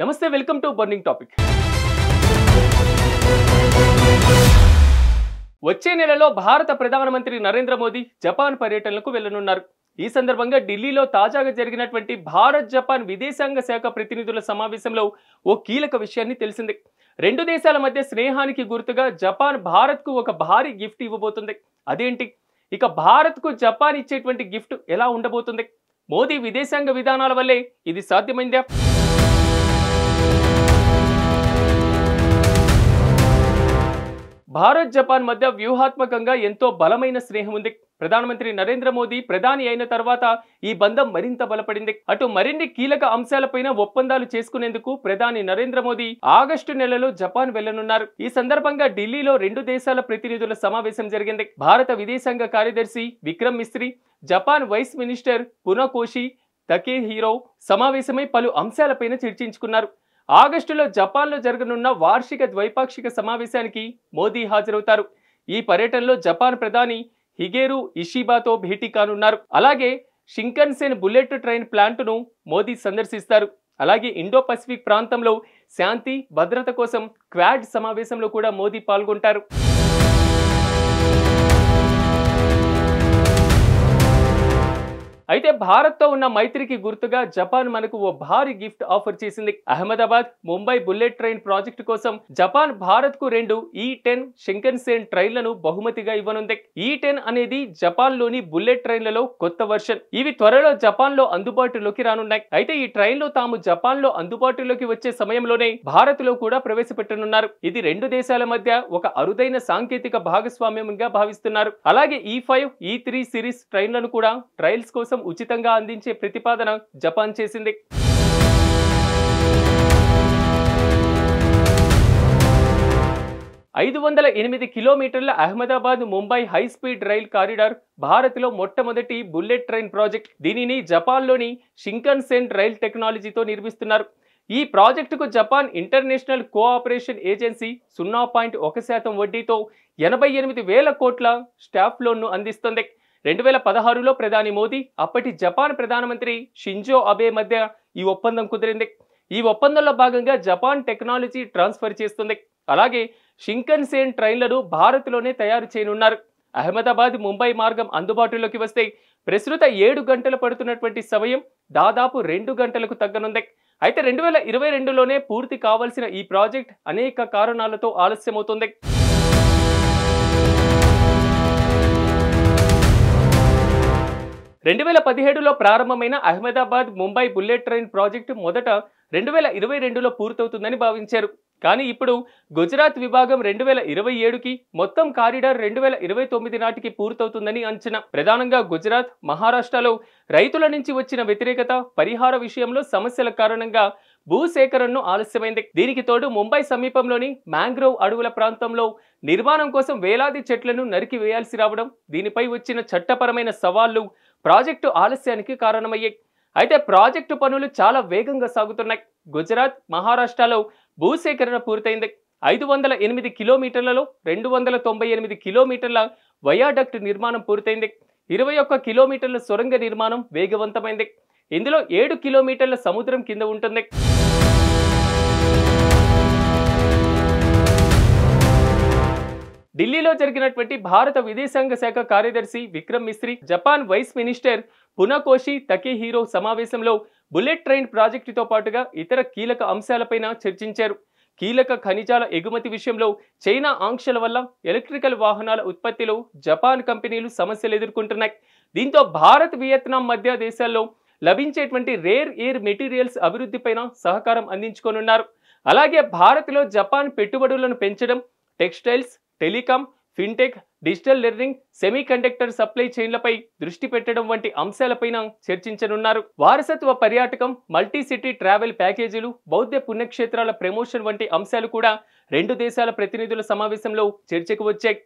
నమస్తే, welcome to burning topic. వచ్చే నెలలో భారత ప్రధానమంత్రి నరేంద్ర మోదీ జపాన్ పర్యటనకు వెళ్లనున్నారు. ఈ సందర్భంగా ఢిల్లీలో తాజాగా జరిగినటువంటి భారత్ జపాన్ విదేశాంగ శాఖ ప్రతినిధుల సమావేశంలో ఓ కీలక విషయాన్ని తెలిసింది. రెండు దేశాల మధ్య స్నేహానికి గుర్తుగా జపాన్ భారత్కు ఒక భారీ గిఫ్ట్ ఇవ్వబోతుంది. అదేంటి? ఇక భారత్కు జపాన్ ఇచ్చేటువంటి గిఫ్ట్ ఎలా ఉండబోతుంది? మోదీ విదేశాంగ విధానాల వల్లే ఇది సాధ్యమైందా? భారత్ జపాన్ మధ్య వ్యూహాత్మకంగా ఎంతో బలమైన స్నేహం ఉంది. ప్రధానమంత్రి నరేంద్ర మోదీ ప్రధాని అయిన తర్వాత ఈ బంధం మరింత బలపడింది. అటు మరిన్ని కీలక అంశాలపైన ఒప్పందాలు చేసుకునేందుకు ప్రధాని నరేంద్ర మోదీ ఆగస్టు నెలలో జపాన్ వెళ్లనున్నారు. ఈ సందర్భంగా ఢిల్లీలో రెండు దేశాల ప్రతినిధుల సమావేశం జరిగింది. భారత విదేశాంగ కార్యదర్శి Vikram Misri, Japan vice minister Funakoshi Takehiro సమావేశమై పలు అంశాలపైన చర్చించుకున్నారు. ఆగస్టులో జపాన్లో జరగనున్న వార్షిక ద్వైపాక్షిక సమావేశానికి మోదీ హాజరవుతారు. ఈ పర్యటనలో జపాన్ ప్రధాని హిగేరు ఇషిబాతో భేటీ కానున్నారు. అలాగే షింకన్సేన్ బుల్లెట్ ట్రైన్ ప్లాంట్ను మోదీ సందర్శిస్తారు. అలాగే ఇండో పసిఫిక్ ప్రాంతంలో శాంతి భద్రత కోసం క్వాడ్ సమావేశంలో కూడా మోదీ పాల్గొంటారు. అయితే భారత్తో ఉన్న మైత్రికి గుర్తుగా జపాన్ మనకు ఓ భారీ గిఫ్ట్ ఆఫర్ చేసింది. Ahmedabad Mumbai bullet train project కోసం జపాన్ భారత్ కు 2 E10 షింకన్సేన్ ట్రైన్లను బహుమతిగా ఇవ్వనుంది. E10 అనేది జపాన్ లోని బుల్లెట్ ట్రైన్లలో కొత్త వర్షన్. ఇవి త్వరలో జపాన్ లో అందుబాటులోకి రానున్నాయి. అయితే ఈ ట్రైన్లు తాము జపాన్ లో అందుబాటులోకి వచ్చే సమయంలోనే భారత్ లో కూడా ప్రవేశపెట్టనున్నారు. ఇది రెండు దేశాల మధ్య ఒక అరుదైన సాంకేతిక భాగస్వామ్యంగా భావిస్తున్నారు. అలాగే E5, E3 సిరీస్ ట్రైన్లను కూడా ట్రయల్స్ కోసం ఉచితంగా అందించే ప్రతిపాదన జపాన్ చేసింది. ఐదు 508 కిలోమీటర్ల Ahmedabad Mumbai high speed rail corridor భారత్లో మొట్టమొదటి బుల్లెట్ ట్రైన్ ప్రాజెక్ట్. దీనిని జపాన్లోని షింకన్సేన్ రైల్ టెక్నాలజీతో నిర్మిస్తున్నారు. ఈ ప్రాజెక్టుకు జపాన్ ఇంటర్నేషనల్ కోఆపరేషన్ ఏజెన్సీ 0.1% వడ్డీతో 88,000 కోట్ల స్టాఫ్ లోన్ను అందిస్తుంది. 2016లో ప్రధాని మోదీ, అప్పటి జపాన్ ప్రధానమంత్రి షింజో అబే మధ్య ఈ ఒప్పందం కుదిరింది. ఈ ఒప్పందంలో భాగంగా జపాన్ టెక్నాలజీ ట్రాన్స్ఫర్ చేస్తుంది. అలాగే షింకన్సేన్ ట్రైన్లను భారత్లోనే తయారు చేయనున్నారు. అహ్మదాబాద్ ముంబై మార్గం అందుబాటులోకి వస్తే ప్రస్తుత 7 గంటలు పడుతున్నటువంటి సమయం దాదాపు 2 గంటలకు తగ్గనుంది. అయితే 2022లోనే పూర్తి కావాల్సిన ఈ ప్రాజెక్ట్ అనేక కారణాలతో ఆలస్యమవుతుంది. 2017లో ప్రారంభమైన Ahmedabad Mumbai bullet train project మొదట 2022లో పూర్తవుతుందని భావించారు. కానీ ఇప్పుడు గుజరాత్ విభాగం 2027కి, మొత్తం కారిడార్ 2029 నాటికి పూర్తవుతుందని అంచనా. ప్రధానంగా గుజరాత్, మహారాష్ట్రలో రైతుల నుంచి వచ్చిన వ్యతిరేకత, పరిహార విషయంలో సమస్యల కారణంగా భూసేకరణను ఆలస్యమైంది. దీనికి తోడు ముంబై సమీపంలోని మ్యాంగ్రోవ్ అడవుల ప్రాంతంలో నిర్మాణం కోసం వేలాది చెట్లను నరికి వేయాల్సి రావడం, దీనిపై వచ్చిన చట్టపరమైన సవాళ్లు ప్రాజెక్టు ఆలస్యానికి కారణమయ్యాయి. అయితే ప్రాజెక్టు పనులు చాలా వేగంగా సాగుతున్నాయి. గుజరాత్, మహారాష్ట్రలో భూసేకరణ పూర్తయింది. 508 కిలోమీటర్లలో 298 కిలోమీటర్ల వయాడక్ట్ నిర్మాణం పూర్తయింది. 21 కిలోమీటర్ల సొరంగ నిర్మాణం వేగవంతమైంది. ఇందులో 7 కిలోమీటర్ల సముద్రం కింద ఉంటుంది. ఢిల్లీలో జరిగినటువంటి భారత విదేశాంగ శాఖ కార్యదర్శి Vikram Misri, Japan vice minister Funakoshi Takehiro సమావేశంలో బుల్లెట్ ట్రైన్ ప్రాజెక్టుతో పాటుగా ఇతర కీలక అంశాలపైన చర్చించారు. కీలక ఖనిజాల ఎగుమతి విషయంలో చైనా ఆంక్షల వల్ల ఎలక్ట్రికల్ వాహనాల ఉత్పత్తిలో జపాన్ కంపెనీలు సమస్యలు ఎదుర్కొంటున్నాయి. దీంతో భారత్, వియత్నాం మధ్య దేశాల్లో లభించేటువంటి రేర్ ఎయిర్ మెటీరియల్స్ అభివృద్ధిపైన సహకారం అందించుకోనున్నారు. అలాగే భారత్లో జపాన్ పెట్టుబడులను పెంచడం, textiles, telecom, fintech, digital learning, semiconductor supply చైన్లపై దృష్టి పెట్టడం వంటి అంశాలపైన చర్చించనున్నారు. వారసత్వ పర్యాటకం, మల్టీ సిటీ ట్రావెల్ ప్యాకేజీలు, బౌద్ధ పుణ్యక్షేత్రాల ప్రమోషన్ వంటి అంశాలు కూడా రెండు దేశాల ప్రతినిధుల సమావేశంలో చర్చకు వచ్చాయి.